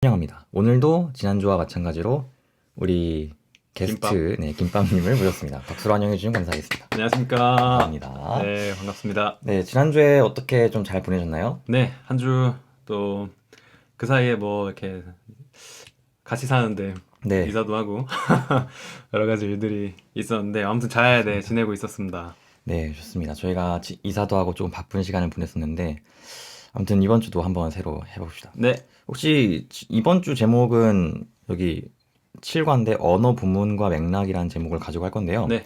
환영합니다. 오늘도 지난주와 마찬가지로 우리 게스트 김밥님을 모셨습니다. 박수로 환영해 주시면 감사하겠습니다. 안녕하십니까. 감사합니다. 네, 반갑습니다. 네, 지난주에 어떻게 좀 잘 보내셨나요? 네, 한 주 또 그 사이에 뭐 이렇게 같이 사는데 네, 이사도 하고 여러 가지 일들이 있었는데 아무튼 잘 지내고 있었습니다. 네, 좋습니다. 저희가 이사도 하고 조금 바쁜 시간을 보냈었는데 아무튼 이번 주도 한번 새로 해봅시다. 네, 혹시 이번 주 제목은 여기 7과인데 언어 부문과 맥락이라는 제목을 가지고 할 건데요. 네,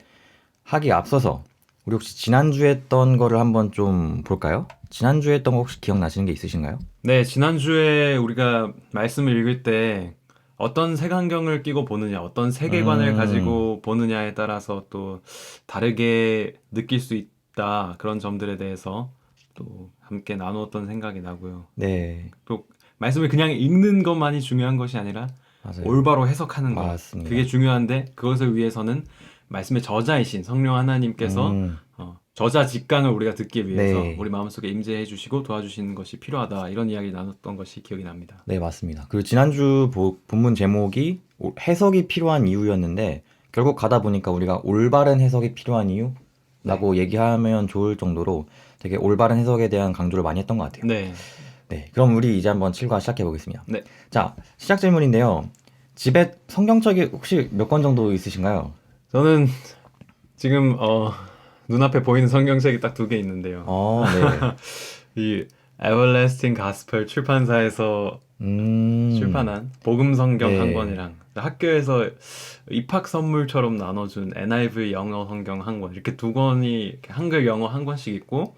하기 앞서서 우리 혹시 지난주에 했던 거를 한번 좀 볼까요? 지난주에 했던 거 혹시 기억나시는 게 있으신가요? 네, 지난주에 우리가 말씀을 읽을 때 어떤 색안경을 끼고 보느냐, 어떤 세계관을 가지고 보느냐에 따라서 또 다르게 느낄 수 있다. 그런 점들에 대해서 또 함께 나누었던 생각이 나고요. 네, 또 말씀을 그냥 읽는 것만이 중요한 것이 아니라 맞아요. 올바로 해석하는 것, 맞습니다. 그게 중요한데 그것을 위해서는 말씀의 저자이신 성령 하나님께서 저자 직강을 우리가 듣기 위해서 네. 우리 마음속에 임재해 주시고 도와주시는 것이 필요하다, 이런 이야기 나눴던 것이 기억이 납니다. 네, 맞습니다. 그리고 지난주 본문 제목이 해석이 필요한 이유였는데 결국 가다 보니까 우리가 올바른 해석이 필요한 이유라고 얘기하면 좋을 정도로 되게 올바른 해석에 대한 강조를 많이 했던 것 같아요. 네, 네, 그럼 우리 이제 한번 7과 시작해 보겠습니다. 네. 자, 시작 질문인데요. 집에 성경책이 혹시 몇 권 정도 있으신가요? 저는 지금 눈앞에 보이는 성경책이 딱 두 개 있는데요. 네. 이 Everlasting Gospel 출판사에서 출판한 복음 성경 네. 한 권이랑 학교에서 입학 선물처럼 나눠준 NIV 영어 성경 한 권, 이렇게 두 권이 이렇게 한글 영어 한 권씩 있고,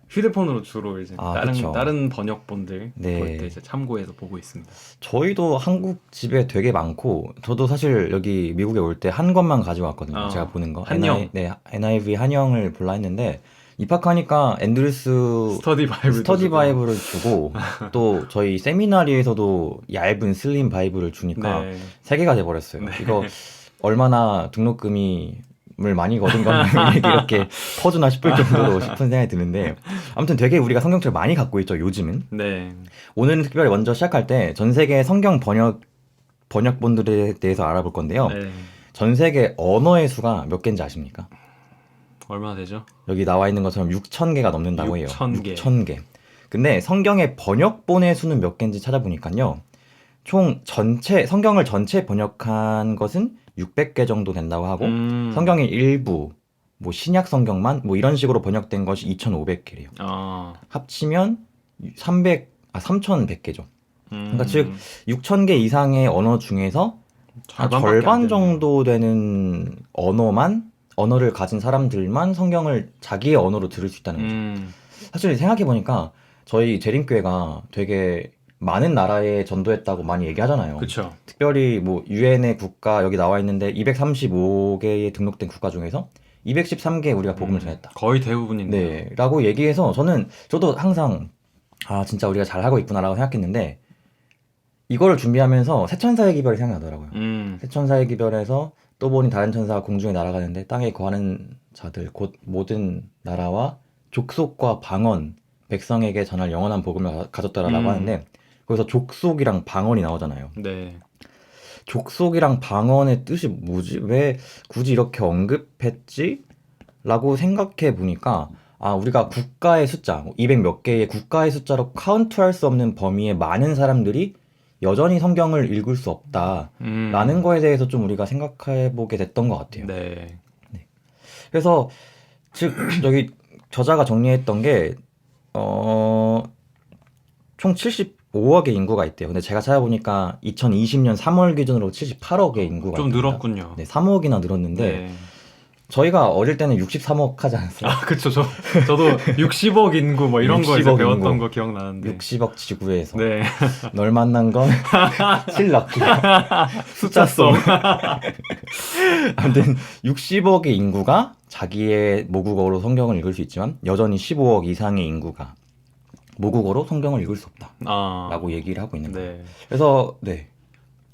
휴대폰으로 주로 이제 그쵸. 다른 번역본들 네. 볼 때 이제 참고해서 보고 있습니다. 저희도 한국 집에 되게 많고 저도 사실 여기 미국에 올 때 한 권만 가지고 왔거든요. 제가 보는 거. 한영. NIV 한영을 볼라 했는데 입학하니까 앤드루스 스터디 바이블을 주고 또 저희 세미나리에서도 얇은 슬림 바이블을 주니까 네. 세 개가 돼 버렸어요. 이거 얼마나 등록금을 많이 거둔 건가 이렇게 퍼주나 싶을 정도로 싶은 생각이 드는데 아무튼 되게 우리가 성경책을 많이 갖고 있죠, 요즘은. 네. 오늘은 특별히 먼저 시작할 때 전 세계 성경 번역본들에 대해서 알아볼 건데요. 네. 전 세계 언어의 수가 몇 개인지 아십니까? 얼마나 되죠? 여기 나와 있는 것처럼 6,000개가 넘는다고 해요. 6,000개. 6,000개. 근데 성경의 번역본의 수는 몇 개인지 찾아보니까요. 총 성경을 전체 번역한 것은 600개 정도 된다고 하고 성경의 일부, 뭐 신약 성경만 뭐 이런 식으로 번역된 것이 2,500개래요. 합치면 3,100개죠. 그러니까 즉 6,000개 이상의 언어 중에서 절반 정도 되는 언어를 가진 사람들만 성경을 자기의 언어로 들을 수 있다는 거죠. 사실 생각해보니까 저희 재림교회가 되게 많은 나라에 전도했다고 많이 얘기하잖아요. 그쵸. 특별히 뭐 유엔의 국가 여기 나와 있는데 235개의 등록된 국가 중에서 213개 우리가 복음을 전했다. 거의 대부분인데. 네, 라고 얘기해서 저도 항상 진짜 우리가 잘하고 있구나라고 생각했는데 이거를 준비하면서 새천사의 기별이 생각나더라고요. 새천사의 기별에서 또 보니 다른 천사가 공중에 날아가는데 땅에 거하는 자들 곧 모든 나라와 족속과 방언 백성에게 전할 영원한 복음을 가졌다라고 하는데 거기서 족속이랑 방언이 나오잖아요. 네. 족속이랑 방언의 뜻이 뭐지? 왜 굳이 이렇게 언급했지? 라고 생각해 보니까 우리가 국가의 숫자 200 몇 개의 국가의 숫자로 카운트할 수 없는 범위의 많은 사람들이 여전히 성경을 읽을 수 없다라는 거에 대해서 좀 우리가 생각해 보게 됐던 것 같아요. 네. 그래서 즉 여기 저자가 정리했던 게 총 75억의 인구가 있대요. 근데 제가 찾아보니까 2020년 3월 기준으로 78억의 인구가 좀 있답니다. 늘었군요. 네, 3억이나 늘었는데 네. 저희가 어릴 때는 63억 하지 않았어요? 그쵸. 저도 60억 인구 뭐 이런 거 이제 60억 배웠던 인구. 거 기억나는데. 60억 지구에서 네. 널 만난 건 실럭 숫자성. 아무튼 60억의 인구가 자기의 모국어로 성경을 읽을 수 있지만 여전히 15억 이상의 인구가 모국어로 성경을 읽을 수 없다 라고 얘기를 하고 있는 거예요. 네. 그래서 네,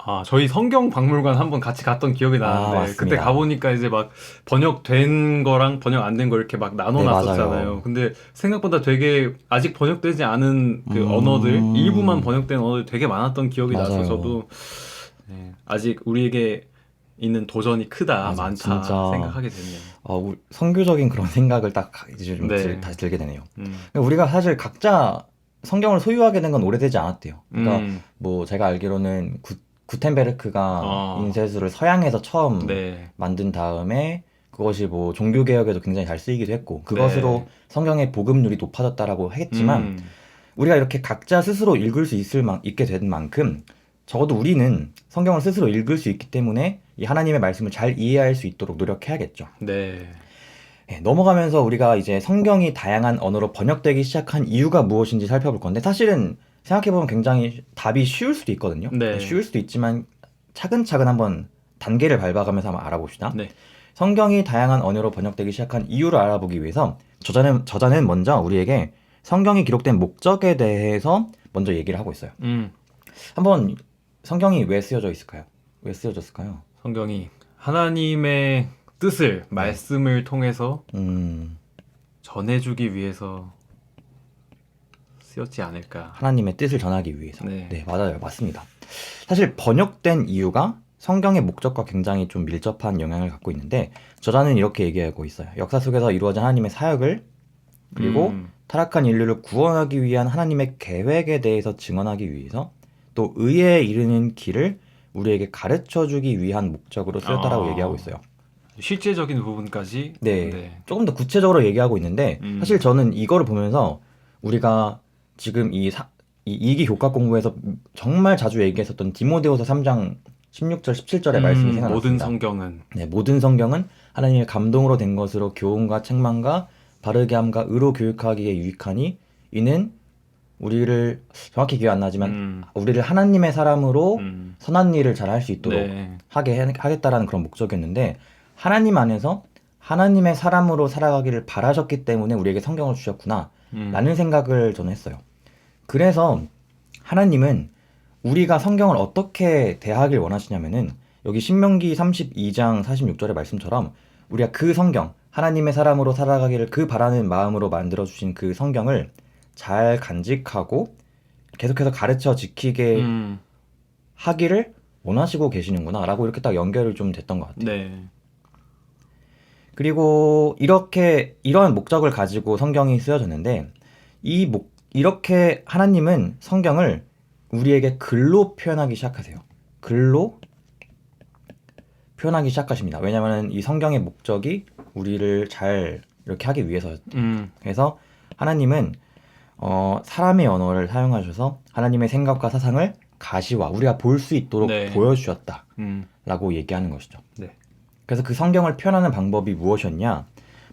아, 저희 성경 박물관 한번 같이 갔던 기억이 나는데 맞습니다. 그때 가보니까 이제 막 번역된 거랑 번역 안 된 거 이렇게 막 네, 나눠놨었잖아요. 맞아요. 근데 생각보다 되게 아직 번역되지 않은 그 언어들, 일부만 번역된 언어들 되게 많았던 기억이 나서 맞아요. 저도 네, 아직 우리에게 있는 도전이 크다, 맞아요. 많다 진짜. 생각하게 됐네요. 선교적인 그런 생각을 딱 이제 좀 네. 다시 들게 되네요. 음, 우리가 사실 각자 성경을 소유하게 된 건 오래되지 않았대요. 그러니까 음, 뭐 제가 알기로는 구텐베르크가 어, 인쇄술을 서양에서 처음 네, 만든 다음에 그것이 뭐 종교 개혁에도 굉장히 잘 쓰이기도 했고 그것으로 네, 성경의 복음률이 높아졌다라고 했지만 우리가 이렇게 각자 스스로 읽을 수 있게 된 만큼 적어도 우리는 성경을 스스로 읽을 수 있기 때문에 이 하나님의 말씀을 잘 이해할 수 있도록 노력해야겠죠. 네, 넘어가면서 우리가 이제 성경이 다양한 언어로 번역되기 시작한 이유가 무엇인지 살펴볼 건데 사실은 생각해보면 굉장히 답이 쉬울 수도 있거든요. 네, 쉬울 수도 있지만 차근차근 한번 단계를 밟아가면서 한번 알아봅시다. 네, 성경이 다양한 언어로 번역되기 시작한 이유를 알아보기 위해서 저자는 먼저 우리에게 성경이 기록된 목적에 대해서 먼저 얘기를 하고 있어요. 한번 성경이 왜 쓰여져 있을까요? 왜 쓰여졌을까요? 성경이 하나님의 뜻을 말씀을 통해서 음, 전해주기 위해서 쓰였지 않을까. 하나님의 뜻을 전하기 위해서. 네. 네, 맞아요. 맞습니다. 사실 번역된 이유가 성경의 목적과 굉장히 좀 밀접한 영향을 갖고 있는데 저자는 이렇게 얘기하고 있어요. 역사 속에서 이루어진 하나님의 사역을 그리고 타락한 인류를 구원하기 위한 하나님의 계획에 대해서 증언하기 위해서 또 의에 이르는 길을 우리에게 가르쳐주기 위한 목적으로 쓰였다라고 아. 얘기하고 있어요. 실제적인 부분까지. 네, 조금 더 구체적으로 얘기하고 있는데 사실 저는 이거를 보면서 우리가 지금 이 이기 교과 공부에서 정말 자주 얘기했었던 디모데후서 3장 16절 17절의 말씀이 생각났습니다. 모든 성경은. 네, 모든 성경은 하나님의 감동으로 된 것으로 교훈과 책망과 바르게 함과 의로 교육하기에 유익하니 이는 우리를 정확히 기억 안 나지만 우리를 하나님의 사람으로 선한 일을 잘 할 수 있도록 네. 하겠다라는 그런 목적이었는데 하나님 안에서 하나님의 사람으로 살아가기를 바라셨기 때문에 우리에게 성경을 주셨구나 라는 생각을 저는 했어요. 그래서 하나님은 우리가 성경을 어떻게 대하길 원하시냐면은 여기 신명기 32장 46절의 말씀처럼 우리가 그 성경 하나님의 사람으로 살아가기를 그 바라는 마음으로 만들어 주신 그 성경을 잘 간직하고 계속해서 가르쳐 지키게 하기를 원하시고 계시는구나 라고 이렇게 딱 연결을 좀 됐던 것 같아요. 네. 그리고 이러한 목적을 가지고 성경이 쓰여졌는데 이렇게 하나님은 성경을 우리에게 글로 표현하기 시작하세요. 글로 표현하기 시작하십니다. 왜냐하면 이 성경의 목적이 우리를 잘 이렇게 하기 위해서. 그래서 하나님은 사람의 언어를 사용하셔서 하나님의 생각과 사상을 가시화 우리가 볼 수 있도록 네. 보여주셨다라고 얘기하는 것이죠. 네. 그래서 그 성경을 표현하는 방법이 무엇이었냐?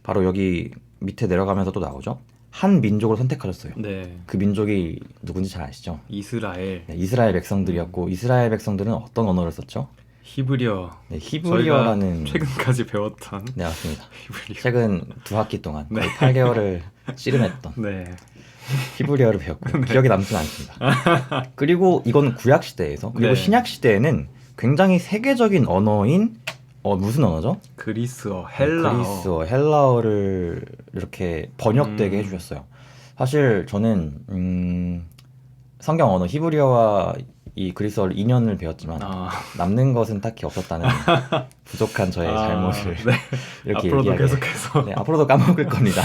바로 여기 밑에 내려가면서 또 나오죠. 한 민족을 선택하셨어요. 네. 그 민족이 누군지 잘 아시죠? 이스라엘. 네, 이스라엘 백성들이었고 이스라엘 백성들은 어떤 언어를 썼죠? 히브리어. 네, 히브리어라는. 저희가 최근까지 배웠던. 네, 맞습니다. 히브리어. 최근 2학기 동안 거의 8개월을 씨름했던 네. 히브리어를 배웠고 기억에 남지는 않습니다. 그리고 이건 구약 시대에서 그리고 네. 신약 시대에는 굉장히 세계적인 언어인 무슨 언어죠? 그리스어, 헬라어. 그리스어, 헬라어를 이렇게 번역되게 해주셨어요. 사실 저는 성경 언어 히브리어와 이 그리스어를 2년을 배웠지만 남는 것은 딱히 없었다는 부족한 저의 잘못을 네. 이렇게 앞으로도 얘기하게. 계속해서. 네, 앞으로도 까먹을 겁니다.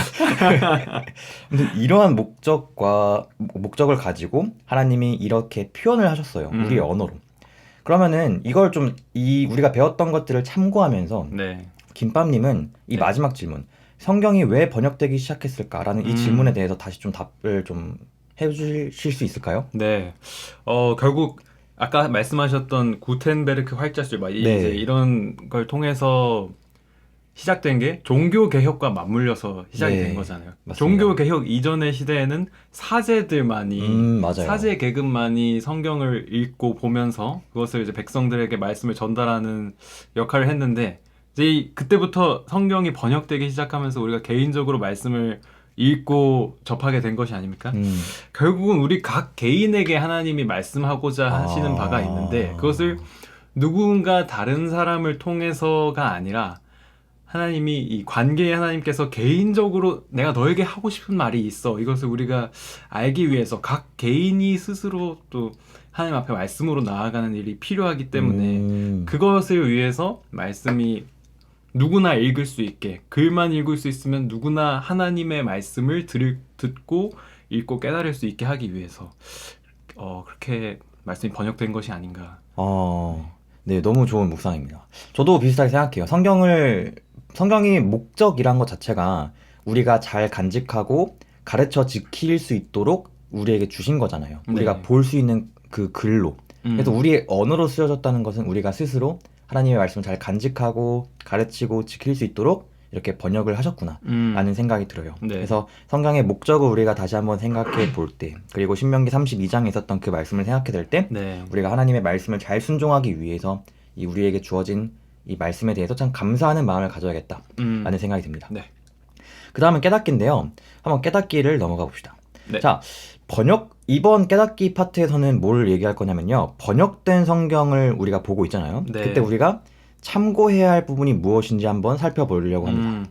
아무튼 이러한 목적을 가지고 하나님이 이렇게 표현을 하셨어요. 우리의 언어로. 그러면은 이걸 좀 우리가 배웠던 것들을 참고하면서 네. 김밥님은 이 마지막 질문 성경이 왜 번역되기 시작했을까라는 이 질문에 대해서 다시 좀 답을 좀 해주실 수 있을까요? 네. 결국 아까 말씀하셨던 구텐베르크 활자술 막 네. 이제 이런 걸 통해서 시작된 게 종교 개혁과 맞물려서 시작이 네, 된 거잖아요. 맞습니다. 종교 개혁 이전의 시대에는 사제들만이 맞아요. 사제 계급만이 성경을 읽고 보면서 그것을 이제 백성들에게 말씀을 전달하는 역할을 했는데 이제 그때부터 성경이 번역되기 시작하면서 우리가 개인적으로 말씀을 읽고 접하게 된 것이 아닙니까? 결국은 우리 각 개인에게 하나님이 말씀하고자 하시는 바가 있는데 그것을 누군가 다른 사람을 통해서가 아니라 하나님이 이 관계의 하나님께서 개인적으로 내가 너에게 하고 싶은 말이 있어. 이것을 우리가 알기 위해서 각 개인이 스스로 또 하나님 앞에 말씀으로 나아가는 일이 필요하기 때문에 그것을 위해서 말씀이 누구나 읽을 수 있게 글만 읽을 수 있으면 누구나 하나님의 말씀을 듣고 읽고 깨달을 수 있게 하기 위해서 그렇게 말씀이 번역된 것이 아닌가. 네, 너무 좋은 묵상입니다. 저도 비슷하게 생각해요. 성경이 목적이란 것 자체가 우리가 잘 간직하고 가르쳐 지킬 수 있도록 우리에게 주신 거잖아요. 우리가 네. 볼 수 있는 그 글로. 그래서 우리의 언어로 쓰여졌다는 것은 우리가 스스로 하나님의 말씀을 잘 간직하고 가르치고 지킬 수 있도록 이렇게 번역을 하셨구나 라는 생각이 들어요. 네. 그래서 성경의 목적을 우리가 다시 한번 생각해 볼 때, 그리고 신명기 32장에 있었던 그 말씀을 생각해 될 때 네. 우리가 하나님의 말씀을 잘 순종하기 위해서 이 우리에게 주어진 이 말씀에 대해서 참 감사하는 마음을 가져야겠다 라는 생각이 듭니다. 네. 그 다음은 깨닫기인데요. 한번 깨닫기를 넘어가 봅시다. 네. 자, 이번 깨닫기 파트에서는 뭘 얘기할 거냐면요. 번역된 성경을 우리가 보고 있잖아요. 네. 그때 우리가 참고해야 할 부분이 무엇인지 한번 살펴보려고 합니다.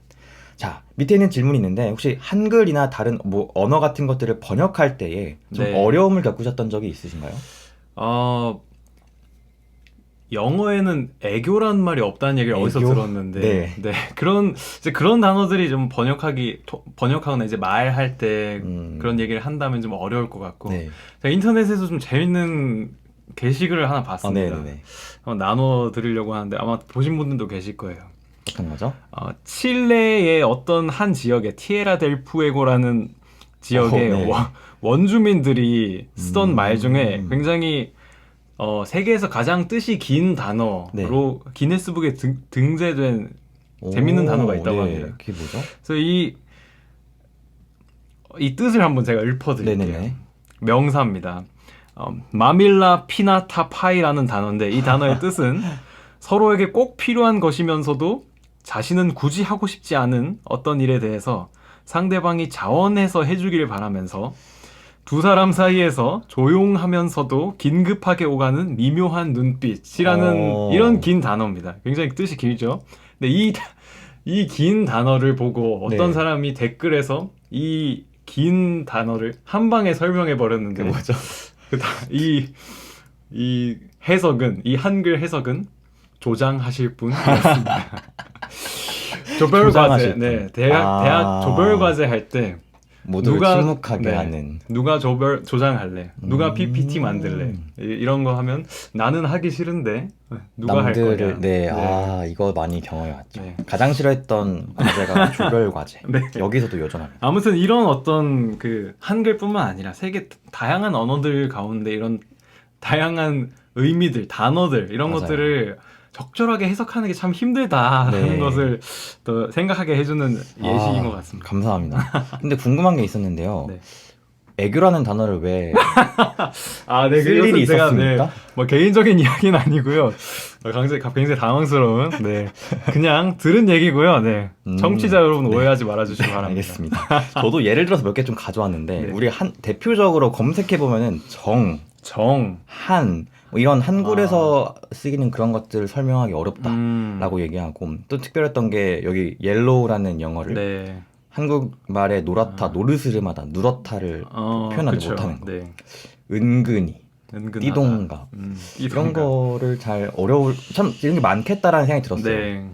자, 밑에 있는 질문이 있는데 혹시 한글이나 다른 언어 같은 것들을 번역할 때에 좀 네. 어려움을 겪으셨던 적이 있으신가요? 영어에는 애교란 말이 없다는 얘기를 어디서 애교? 들었는데, 네. 그런 단어들이 좀 번역하거나 이제 말할 때 그런 얘기를 한다면 좀 어려울 것 같고, 네. 제가 인터넷에서 좀 재밌는 게시글을 하나 봤습니다. 네네네. 한번 나눠 드리려고 하는데 아마 보신 분들도 계실 거예요. 어떤 거죠? 칠레의 어떤 한 지역에 티에라 델 푸에고라는 지역의 네. 원주민들이 쓰던 말 중에 굉장히 세계에서 가장 뜻이 긴 단어로 네. 기네스북에 등재된 재밌는 단어가 있다고 네. 합니다. 그게 뭐죠? 그래서 이 뜻을 한번 제가 읊어드릴게요. 네네네. 명사입니다. 마밀라 피나타 파이라는 단어인데 이 단어의 뜻은 서로에게 꼭 필요한 것이면서도 자신은 굳이 하고 싶지 않은 어떤 일에 대해서 상대방이 자원해서 해주기를 바라면서 두 사람 사이에서 조용하면서도 긴급하게 오가는 미묘한 눈빛이라는 이런 긴 단어입니다. 굉장히 뜻이 길죠. 근데 이 긴 단어를 보고 어떤 네. 사람이 댓글에서 이 긴 단어를 한 방에 설명해 버렸는데 그게 뭐죠? 이 해석은 이 한글 해석은 조장하실 분이었습니다. 조별 과제, 조장하실 분. 네, 대학 조별 과제 할 때 모두를 침묵하게 네, 하는. 누가 조장할래, 누가 PPT 만들래, 이런 거 하면 나는 하기 싫은데 누가 할 거냐. 네, 이거 많이 경험해왔죠. 네. 가장 싫어했던 과제가 조별 과제. 네. 여기서도 여전합니다. 아무튼 이런 어떤 그 한글뿐만 아니라 세계 다양한 언어들 가운데 이런 다양한 의미들, 단어들 이런 맞아요. 것들을 적절하게 해석하는 게 참 힘들다라는 네. 것을 또 생각하게 해주는 예시인 것 같습니다. 감사합니다. 근데 궁금한 게 있었는데요. 네. 애교라는 단어를 왜 네, 쓸 일이 있었습니까? 뭐 개인적인 이야기는 아니고요. 굉장히 당황스러운, 그냥 들은 얘기고요. 네, 청취자 여러분 오해하지 말아주시기 바랍니다. 알겠습니다. 저도 예를 들어서 몇 개 좀 가져왔는데 네. 우리 대표적으로 검색해 보면은 한 뭐 이런 한글에서 쓰이는 그런 것들을 설명하기 어렵다라고 얘기하고 또 특별했던 게 여기 옐로우라는 영어를 네. 한국말의 노랗다, 노르스름하다, 누렇다를 표현하지 그쵸. 못하는 거. 네. 은근히, 은근하다. 띠동갑 이런 띠동갑. 거를 참 이런 게 많겠다라는 생각이 들었어요. 네.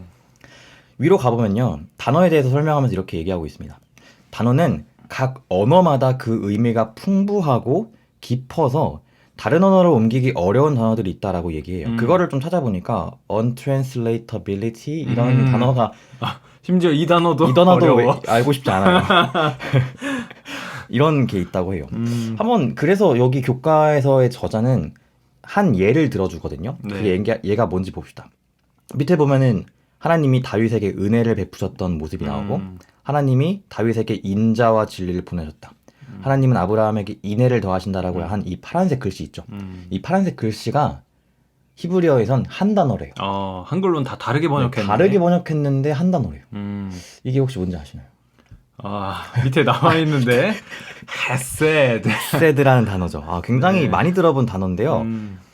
위로 가보면요, 단어에 대해서 설명하면서 이렇게 얘기하고 있습니다. 단어는 각 언어마다 그 의미가 풍부하고 깊어서 다른 언어로 옮기기 어려운 단어들이 있다라고 얘기해요. 그거를 좀 찾아보니까 untranslatability 이런 단어가 심지어 이 단어도 어려워. 알고 싶지 않아요. 이런 게 있다고 해요. 한번 그래서 여기 교과에서의 저자는 한 예를 들어주거든요. 네. 그 얘가 뭔지 봅시다. 밑에 보면은 하나님이 다윗에게 은혜를 베푸셨던 모습이 나오고 하나님이 다윗에게 인자와 진리를 보내셨다. 하나님은 아브라함에게 인애를 더하신다라고 한 이 파란색 글씨 있죠. 이 파란색 글씨가 히브리어에선 한 단어래요. 한글로는 다 다르게 번역했는데. 다르게 번역했는데 한 단어래요. 이게 혹시 뭔지 아시나요? 밑에 나와 있는데 헤세드. 헤세드라는 단어죠. 굉장히 네. 많이 들어본 단어인데요.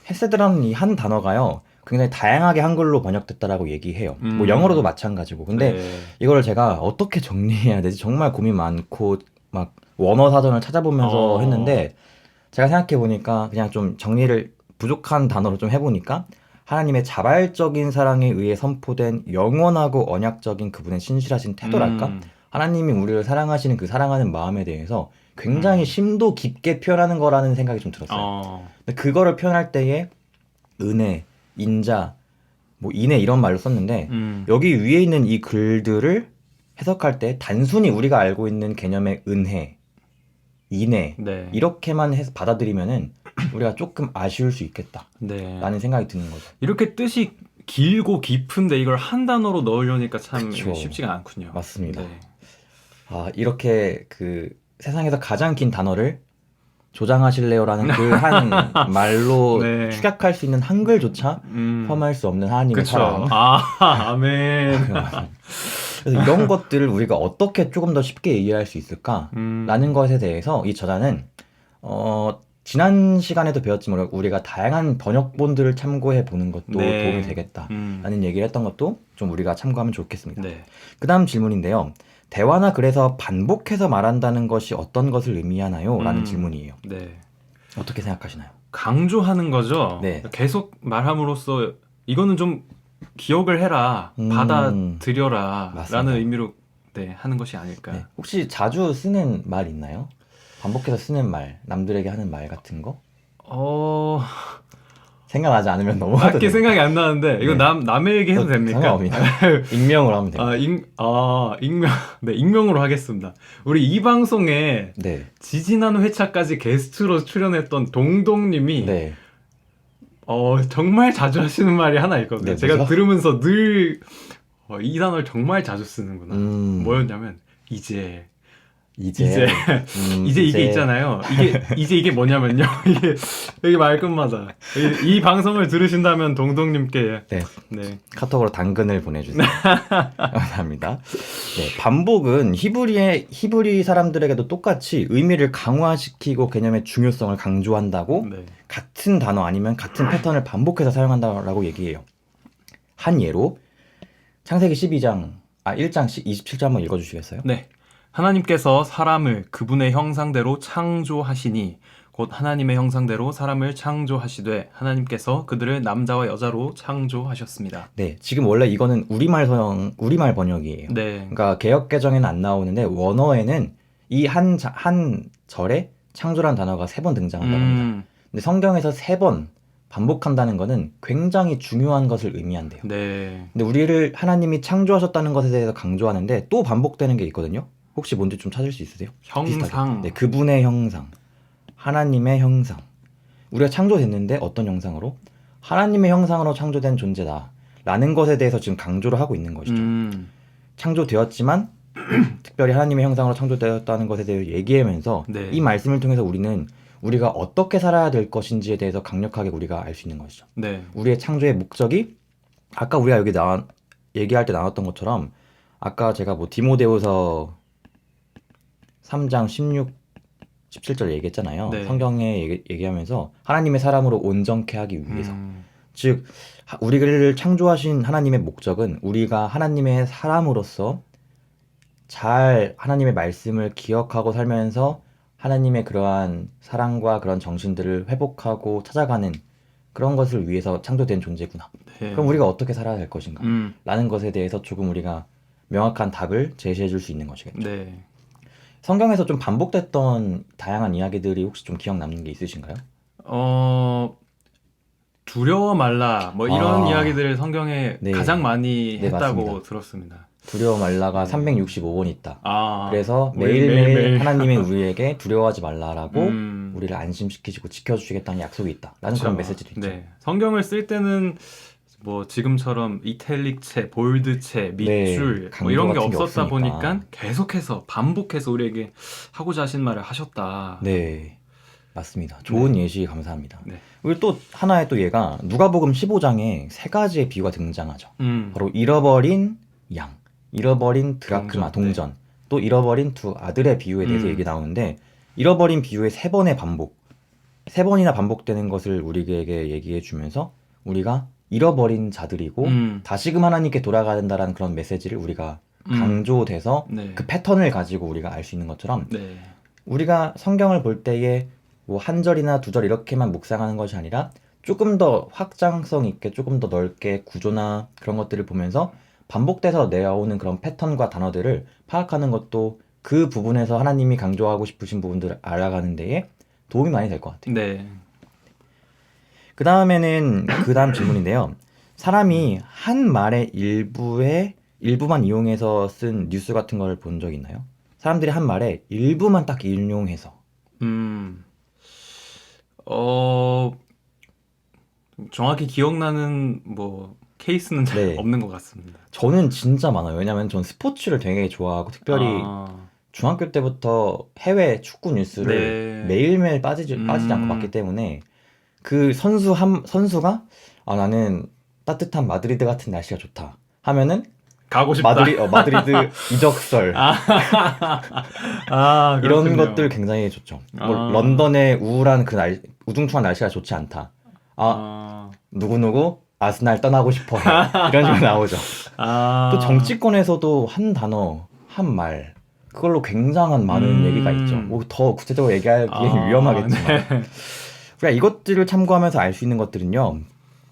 헤세드라는 이 한 단어가요. 굉장히 다양하게 한글로 번역됐다라고 얘기해요. 뭐 영어로도 마찬가지고. 근데 네. 이거를 제가 어떻게 정리해야 되지? 정말 고민 많고 막 원어 사전을 찾아보면서 했는데 제가 생각해 보니까 그냥 좀 정리를 부족한 단어로 좀 해보니까 하나님의 자발적인 사랑에 의해 선포된 영원하고 언약적인 그분의 신실하신 태도랄까? 하나님이 우리를 사랑하시는 그 사랑하는 마음에 대해서 굉장히 심도 깊게 표현하는 거라는 생각이 좀 들었어요. 근데 그거를 표현할 때에 은혜, 인자, 뭐 인애 이런 말로 썼는데 여기 위에 있는 이 글들을 해석할 때 단순히 우리가 알고 있는 개념의 은혜, 인애 네. 이렇게만 해서 받아들이면은 우리가 조금 아쉬울 수 있겠다 네. 라는 생각이 드는 거죠. 이렇게 뜻이 길고 깊은데 이걸 한 단어로 넣으려니까 참 그쵸. 쉽지가 않군요. 맞습니다. 네. 이렇게 그 세상에서 가장 긴 단어를 조장하실래요라는 그 한 말로 네. 축약할 수 있는 한글조차 험할 수 없는 하나님의 그쵸. 사랑. 아멘. 그래서 이런 것들을 우리가 어떻게 조금 더 쉽게 이해할 수 있을까라는 것에 대해서 이 저자는 지난 시간에도 배웠지만 우리가 다양한 번역본들을 참고해 보는 것도 네. 도움이 되겠다라는 얘기를 했던 것도 좀 우리가 참고하면 좋겠습니다. 네. 그 다음 질문인데요. 대화나 글에서 반복해서 말한다는 것이 어떤 것을 의미하나요? 라는 질문이에요. 네. 어떻게 생각하시나요? 강조하는 거죠. 네. 계속 말함으로써 이거는 좀 기억을 해라, 받아들여라 맞습니다. 라는 의미로 네, 하는 것이 아닐까. 네. 혹시 자주 쓰는 말 있나요? 반복해서 쓰는 말, 남들에게 하는 말 같은 거? 생각나지 않으면 넘어가도 딱히 됩니다. 생각이 안 나는데 이거 네. 남에게 해도 됩니까? 상관없습니다. 익명으로 하면 됩니다. 익명. 네, 익명으로 하겠습니다. 우리 이 방송에 네. 지지난 회차까지 게스트로 출연했던 동동님이 네. 정말 자주 하시는 말이 하나 있거든요. 네, 제가 뭐죠? 들으면서 늘 이 단어를 정말 자주 쓰는구나. 뭐였냐면 이제 이제 이게 있잖아요. 이게 뭐냐면요. 이게 말끝마다 이 방송을 들으신다면 동동님께 네. 카톡으로 당근을 보내주세요. 감사합니다. 네, 반복은 히브리 사람들에게도 똑같이 의미를 강화시키고 개념의 중요성을 강조한다고 네. 같은 단어 아니면 같은 패턴을 반복해서 사용한다라고 얘기해요. 한 예로 창세기 1장 27절 한번 읽어주시겠어요? 네. 하나님께서 사람을 그분의 형상대로 창조하시니 곧 하나님의 형상대로 사람을 창조하시되 하나님께서 그들을 남자와 여자로 창조하셨습니다. 네, 지금 원래 이거는 우리말 번역이에요. 네. 그러니까 개역 개정에는 안 나오는데 원어에는 이 한 절에 창조란 단어가 3번 등장한다고 합니다. 근데 성경에서 3번 반복한다는 것은 굉장히 중요한 것을 의미한대요. 네. 근데 우리를 하나님이 창조하셨다는 것에 대해서 강조하는데 또 반복되는 게 있거든요. 혹시 뭔지 좀 찾을 수 있으세요? 형상. 비슷하게. 네, 그분의 형상, 하나님의 형상. 우리가 창조됐는데 어떤 형상으로? 하나님의 형상으로 창조된 존재다 라는 것에 대해서 지금 강조를 하고 있는 것이죠. 창조되었지만 특별히 하나님의 형상으로 창조되었다는 것에 대해 얘기하면서 네. 이 말씀을 통해서 우리는 우리가 어떻게 살아야 될 것인지에 대해서 강력하게 우리가 알 수 있는 것이죠. 네. 우리의 창조의 목적이 아까 우리가 여기 얘기할 때 나눴던 것처럼 아까 제가 뭐 디모데후서 3장 16, 17절 얘기했잖아요. 네. 성경에 얘기하면서 하나님의 사람으로 온전케 하기 위해서. 즉 우리를 창조하신 하나님의 목적은 우리가 하나님의 사람으로서 잘 하나님의 말씀을 기억하고 살면서 하나님의 그러한 사랑과 그런 정신들을 회복하고 찾아가는 그런 것을 위해서 창조된 존재구나. 네. 그럼 우리가 어떻게 살아야 될 것인가? 라는 것에 대해서 조금 우리가 명확한 답을 제시해 줄 수 있는 것이겠죠. 네. 성경에서 좀 반복됐던 다양한 이야기들이 혹시 좀 기억 남는 게 있으신가요? 두려워 말라 뭐 이런 이야기들을 성경에 네. 가장 많이 네, 했다고 맞습니다. 들었습니다. 두려워 말라가 365번 있다. 아, 그래서 매일매일. 매일매일 하나님이 우리에게 두려워하지 말라라고 음. 우리를 안심시키시고 지켜주시겠다는 약속이 있다. 라는 그런 메시지도 있죠. 네. 성경을 쓸 때는 뭐 지금처럼 이탈릭체, 볼드체, 밑줄 강조 뭐 이런 게 같은 게 없었다 없으니까. 보니까 계속해서 반복해서 우리에게 하고자 하신 말을 하셨다. 네, 맞습니다. 좋은 예시 감사합니다. 네. 그리고 또 하나의 또 예가 누가복음 15장에 3가지의 비유가 등장하죠. 바로 잃어버린 양, 잃어버린 드라크마, 동전. 네. 또 잃어버린 두 아들의 비유에 대해서 얘기 나오는데 잃어버린 비유의 3번의 반복, 3번이나 반복되는 것을 우리에게 얘기해 주면서 우리가 잃어버린 자들이고 다시금 하나님께 돌아가야 된다라는 그런 메시지를 우리가 강조돼서 네. 그 패턴을 가지고 우리가 알 수 있는 것처럼 네. 우리가 성경을 볼 때에 뭐 한 절이나 2절 이렇게만 묵상하는 것이 아니라 조금 더 확장성 있게 조금 더 넓게 구조나 그런 것들을 보면서 반복돼서 내어오는 그런 패턴과 단어들을 파악하는 것도 그 부분에서 하나님이 강조하고 싶으신 부분들을 알아가는 데에 도움이 많이 될 것 같아요. 네. 그 다음에는 그 다음 질문인데요. 사람이 한 말의 일부만 이용해서 쓴 뉴스 같은 걸 본 적 있나요? 사람들이 한 말의 일부만 딱 인용해서. 정확히 기억나는 뭐 케이스는 잘 네. 없는 것 같습니다. 저는 진짜 많아요. 왜냐면 전 스포츠를 되게 좋아하고 특별히 중학교 때부터 해외 축구 뉴스를 네. 매일매일 빠지지 않고 봤기 때문에 그 선수가 나는 따뜻한 마드리드 같은 날씨가 좋다 하면은 가고 싶다. 마드리드 이적설 이런 그렇군요. 것들 굉장히 좋죠. 뭐 런던의 우울한 우중충한 날씨가 좋지 않다. 누구누구 아스날 떠나고 싶어 해. 이런 식으로 나오죠. 또 정치권에서도 한 단어, 한 말 그걸로 굉장한 많은 얘기가 있죠. 뭐 더 구체적으로 얘기하기엔 위험하겠지만 네. 우리가 이것들을 참고하면서 알 수 있는 것들은요.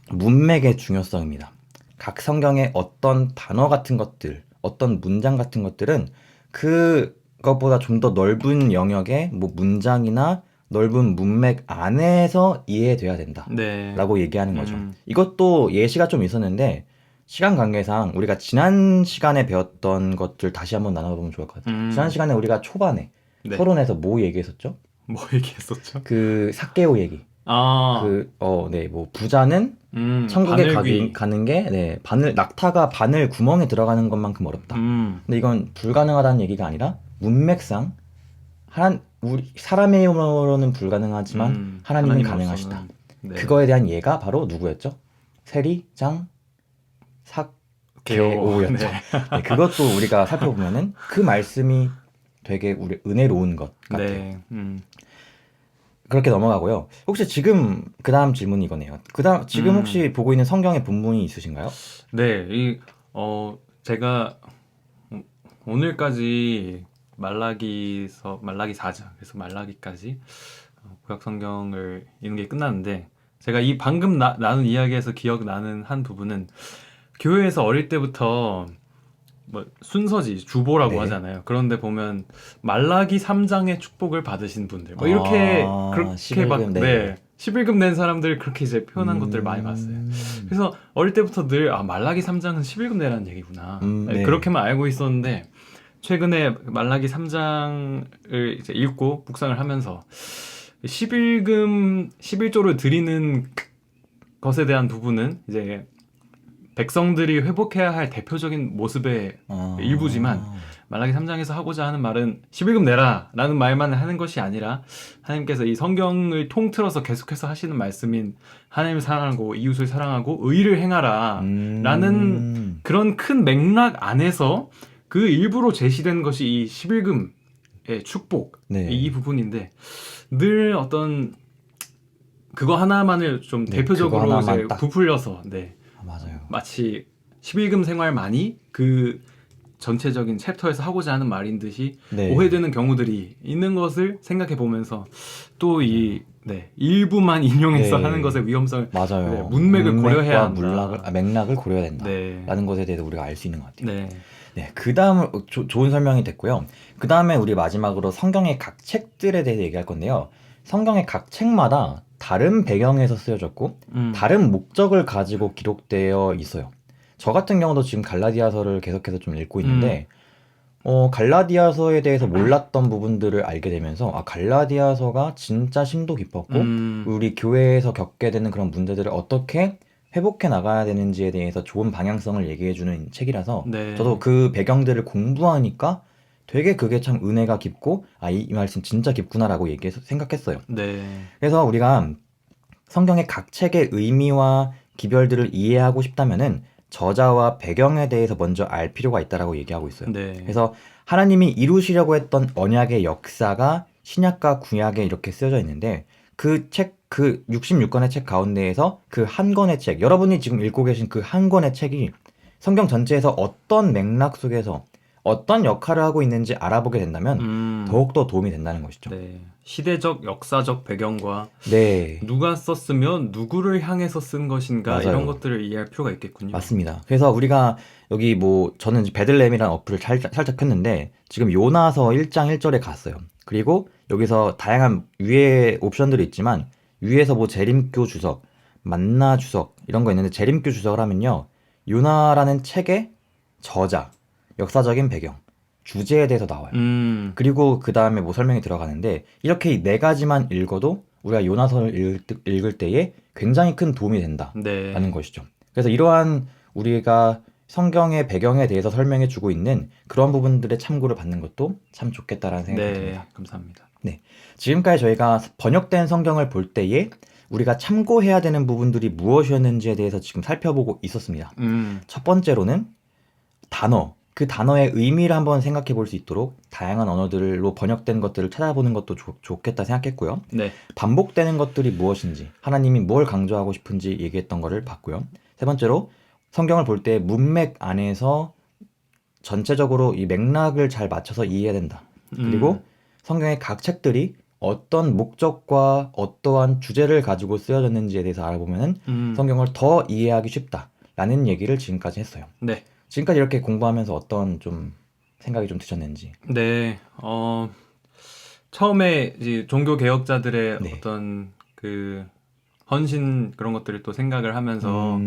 문맥의 중요성입니다. 각 성경의 어떤 단어 같은 것들, 어떤 문장 같은 것들은 그것보다 좀 더 넓은 영역의 뭐 문장이나 넓은 문맥 안에서 이해돼야 된다 네. 라고 얘기하는 거죠. 이것도 예시가 좀 있었는데 시간 관계상 우리가 지난 시간에 배웠던 것들 다시 한번 나눠보면 좋을 것 같아요. 지난 시간에 우리가 초반에 네. 서론에서 뭐 얘기했었죠? 뭐 얘기했었죠? 그 삭개오 얘기. 뭐 부자는 천국에 가는 게 낙타가 바늘 구멍에 들어가는 것만큼 어렵다. 근데 이건 불가능하다는 얘기가 아니라 문맥상 우리 사람의 힘으로는 불가능하지만 하나님은 가능하시다. 네. 그거에 대한 예가 바로 누구였죠? 세리장 삭개오였죠. 네, 그것도 우리가 살펴보면은 그 말씀이 되게 우리 은혜로운 것 같아요. 네. 그렇게 넘어가고요. 혹시 지금 그 다음 질문이 이거네요. 지금 혹시 보고 있는 성경의 본문이 있으신가요? 네, 제가 오늘까지 말라기 4장, 그래서 말라기까지 구약 성경을 읽는 게 끝났는데, 제가 이 방금 나눈 이야기에서 기억나는 한 부분은 교회에서 어릴 때부터 뭐 순서지 주보라고 네. 하잖아요. 그런데 보면 말라기 3장의 축복을 받으신 분들 뭐 이렇게 그렇게 11금, 네. 11금 낸 사람들 그렇게 이제 표현한 것들을 많이 봤어요. 그래서 어릴 때부터 늘 말라기 3장은 11금 내라는 얘기구나. 네. 그렇게만 알고 있었는데 최근에 말라기 3장을 이제 읽고 묵상을 하면서 11조를 드리는 것에 대한 부분은 이제 백성들이 회복해야 할 대표적인 모습의 일부지만 말라기 3장에서 하고자 하는 말은 11금 내라 라는 말만 하는 것이 아니라 하나님께서 이 성경을 통틀어서 계속해서 하시는 말씀인 하나님을 사랑하고 이웃을 사랑하고 의를 행하라 라는 그런 큰 맥락 안에서 그 일부로 제시된 것이 이 11금의 축복 이 부분인데 늘 어떤 그거 하나만을 좀 대표적으로 이제 부풀려서 맞아요. 마치 11금 생활만이 그 전체적인 챕터에서 하고자 하는 말인 듯이 오해되는 경우들이 있는 것을 생각해 보면서 또 이 일부만 인용해서 하는 것의 위험성을 맞아요. 문맥을 고려해야 한다. 맥락을 고려해야 된다라는 것에 대해서 우리가 알 수 있는 것 같아요. 그 다음 좋은 설명이 됐고요. 그 다음에 우리 마지막으로 성경의 각 책들에 대해서 얘기할 건데요. 성경의 각 책마다 다른 배경에서 쓰여졌고 다른 목적을 가지고 기록되어 있어요. 저 같은 경우도 지금 갈라디아서를 계속해서 좀 읽고 있는데 갈라디아서에 대해서 몰랐던 부분들을 알게 되면서 갈라디아서가 진짜 심도 깊었고 우리 교회에서 겪게 되는 그런 문제들을 어떻게 회복해 나가야 되는지에 대해서 좋은 방향성을 얘기해주는 책이라서 저도 그 배경들을 공부하니까 되게 그게 참 은혜가 깊고 이 말씀 진짜 깊구나라고 생각했어요. 그래서 우리가 성경의 각 책의 의미와 기별들을 이해하고 싶다면은 저자와 배경에 대해서 먼저 알 필요가 있다라고 얘기하고 있어요. 그래서 하나님이 이루시려고 했던 언약의 역사가 신약과 구약에 이렇게 쓰여져 있는데 그 66권의 책 가운데에서 그 한 권의 책, 여러분이 지금 읽고 계신 그 한 권의 책이 성경 전체에서 어떤 맥락 속에서 어떤 역할을 하고 있는지 알아보게 된다면 더욱더 도움이 된다는 것이죠. 네. 시대적, 역사적 배경과 네. 누가 썼으면 누구를 향해서 쓴 것인가 맞아요. 이런 것들을 이해할 필요가 있겠군요. 맞습니다. 그래서 우리가 여기 뭐 저는 베들레헴이라는 어플을 살짝 켰는데 지금 요나서 1장 1절에 갔어요. 그리고 여기서 다양한 위에 옵션들이 있지만 위에서 뭐 재림교 주석, 만나 주석 이런 거 있는데 재림교 주석을 하면요. 요나라는 책의 저자, 역사적인 배경, 주제에 대해서 나와요. 그리고 그 다음에 뭐 설명이 들어가는데 이렇게 네 가지만 읽어도 우리가 요나서를 읽을 때에 굉장히 큰 도움이 된다라는 네. 것이죠. 그래서 이러한 우리가 성경의 배경에 대해서 설명해 주고 있는 그런 부분들의 참고를 받는 것도 참 좋겠다라는 생각이 네. 듭니다. 감사합니다. 지금까지 저희가 번역된 성경을 볼 때에 우리가 참고해야 되는 부분들이 무엇이었는지에 대해서 지금 살펴보고 있었습니다. 첫 번째로는 단어, 그 단어의 의미를 한번 생각해 볼 수 있도록 다양한 언어들로 번역된 것들을 찾아보는 것도 좋겠다 생각했고요. 네. 반복되는 것들이 무엇인지, 하나님이 뭘 강조하고 싶은지 얘기했던 거를 봤고요. 세 번째로 성경을 볼 때 문맥 안에서 전체적으로 이 맥락을 잘 맞춰서 이해해야 된다. 그리고 성경의 각 책들이 어떤 목적과 어떠한 주제를 가지고 쓰여졌는지에 대해서 알아보면 성경을 더 이해하기 쉽다라는 얘기를 지금까지 했어요. 네. 지금까지 이렇게 공부하면서 어떤 좀 생각이 좀 드셨는지. 네. 처음에 이제 종교 개혁자들의 네. 어떤 그 헌신 그런 것들을 또 생각을 하면서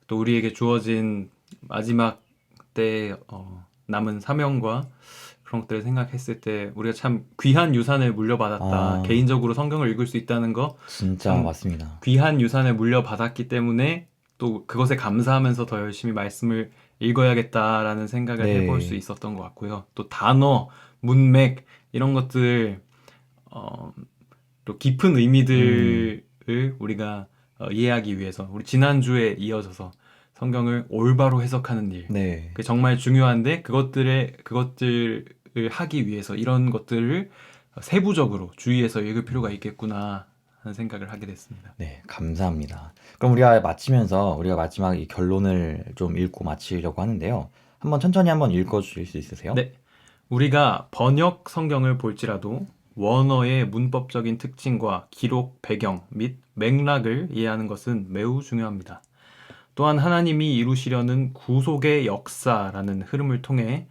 또 우리에게 주어진 마지막 때 남은 사명과 그런 것들을 생각했을 때 우리가 참 귀한 유산을 물려받았다. 아. 개인적으로 성경을 읽을 수 있다는 거 진짜 맞습니다. 귀한 유산을 물려받았기 때문에 또 그것에 감사하면서 더 열심히 말씀을 읽어야겠다라는 생각을 네. 해볼 수 있었던 것 같고요. 또 단어, 문맥 이런 것들 또 깊은 의미들을 우리가 이해하기 위해서 우리 지난주에 이어져서 성경을 올바로 해석하는 일, 네. 그게 정말 중요한데 그것들을 하기 위해서 이런 것들을 세부적으로 주의해서 읽을 필요가 있겠구나 하는 생각을 하게 됐습니다. 네, 감사합니다. 그럼 우리가 마치면서 우리가 마지막 이 결론을 좀 읽고 마치려고 하는데요. 한번 천천히 한번 읽어 주실 수 있으세요? 네. 우리가 번역 성경을 볼지라도 원어의 문법적인 특징과 기록 배경 및 맥락을 이해하는 것은 매우 중요합니다. 또한 하나님이 이루시려는 구속의 역사라는 흐름을 통해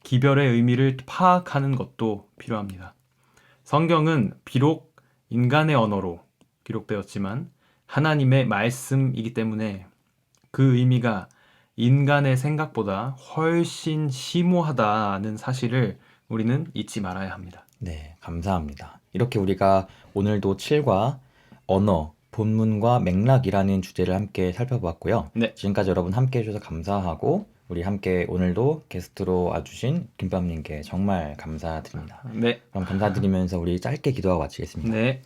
기별의 의미를 파악하는 것도 필요합니다. 성경은 비록 인간의 언어로 기록되었지만 하나님의 말씀이기 때문에 그 의미가 인간의 생각보다 훨씬 심오하다는 사실을 우리는 잊지 말아야 합니다. 네, 감사합니다. 이렇게 우리가 오늘도 7과 언어, 본문과 맥락이라는 주제를 함께 살펴보았고요. 네. 지금까지 여러분 함께 해주셔서 감사하고 우리 함께 오늘도 게스트로 와주신 김밥님께 정말 감사드립니다. 네. 그럼 감사드리면서 우리 짧게 기도하고 마치겠습니다. 네.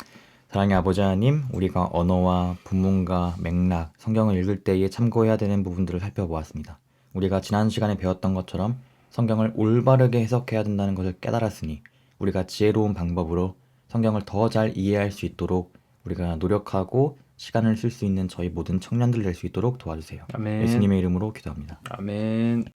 사랑의 아버지 하나님, 우리가 언어와 본문과 맥락, 성경을 읽을 때에 참고해야 되는 부분들을 살펴보았습니다. 우리가 지난 시간에 배웠던 것처럼 성경을 올바르게 해석해야 된다는 것을 깨달았으니 우리가 지혜로운 방법으로 성경을 더 잘 이해할 수 있도록 우리가 노력하고 시간을 쓸 수 있는 저희 모든 청년들 될 수 있도록 도와주세요. 아멘. 예수님의 이름으로 기도합니다. 아멘.